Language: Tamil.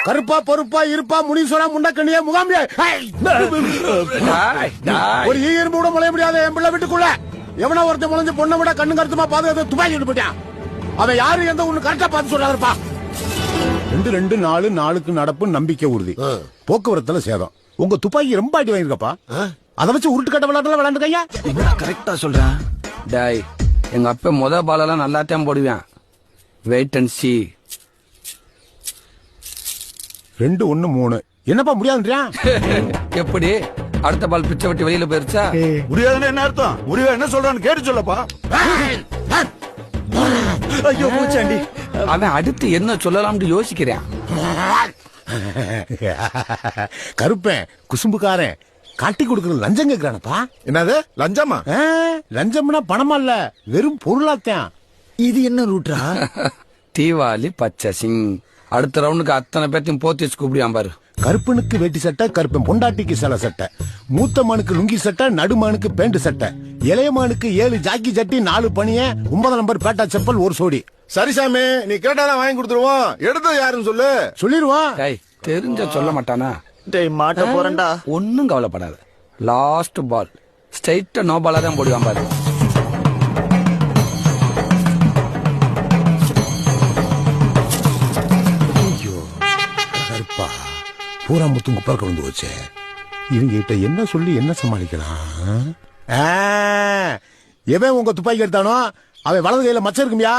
கருப்பா பொறுப்பா இருப்பா முனீஸ்வரா முண்டக்கண்ணியே முகாமியே ஒரு ஈர்ப்பு கூட முளைய முடியாத என் பிள்ளை வீட்டுக்குள்ள எவனா ஒருத்தன் முளைஞ்சு பொண்ணை விட கண்ணு கருத்துமா பாதுகாத்து துப்பாக்கி போயிட்டான். அவன் யாரு எந்த ஒண்ணு கரெக்டா பார்த்து சொல்றாருப்பா. 2-2 4 நடப்பு நம்பிக்கை உறுதி. போக்குவரத்துல சேதம். உங்க துப்பாக்கி ரொம்ப அடி வாங்கிருக்கப்பா. அதை வச்சு உருட்டு கட்ட விளையாட்டுல விளையாண்டுக்கையா. கரெக்டா சொல்றேன். டாய் எங்க அப்பா முத பாலெல்லாம் நல்லா தான் போடுவேன். Wait and C. 2-1-3 என்னப்பா முடியாதுன்றியா? எப்படி அடுத்த பால் பிச்சை வெட்டி வெளியில போயிருச்சா? முடியாதுன்னு என்ன அர்த்தம்? முடிவா என்ன சொல்றான்னு கேட்டு சொல்லப்பா. ஐயோ பூச்சாண்டி. அவன் அடுத்து என்ன சொல்லலாம்னு யோசிக்கிறேன். கருப்பேன் குசும்புக்காரன் காட்டி கொடுக்கறது லஞ்சம் கேக்குறானப்பா. என்னது லஞ்சமா? லஞ்சம்னா பணமா இல்ல, வெறும் பொருளாத்தான். இது என்ன ரூட்ரா? தீவாளி பச்சை சிங். அடுத்த ரவுண்டுக்கு அத்தனை பேர்த்தையும் போத்தி வச்சு கூப்பிடுவான் பாரு. கருப்பனுக்கு வேட்டி சட்டை, கருப்பன் பொண்டாட்டிக்கு சில சட்டை, மூத்த மானுக்கு லுங்கி சட்டை, நடுமானுக்கு பேண்ட் சட்டை, இளையமானுக்கு 7 ஜாக்கி சட்டி, 4 பனிய, 9 நம்பர் பேட்டா செப்பல், 1 சோடி. சரி சாமி, நீ கேட்டாதான் வாங்கி கொடுத்துருவோம். எடுத்தது யாருன்னு சொல்லு. சொல்லிருவான். டேய் தெரிஞ்ச சொல்ல மாட்டானா? டேய் மாட்ட போறேன்டா. ஒன்னும் கவலைப்படாத. லாஸ்ட் பால் ஸ்ட்ரைட்டா நோ பாலா தான் போடுவான் பாரு. பூரா முத்து முப்பா வந்து போச்சே. இவங்க கிட்ட என்ன சொல்லி என்ன சமாளிக்கலாம்? எவன் உங்க துப்பாக்கி எடுத்தானோ அவன் வலது கையில மச்சம் இருக்குமியா.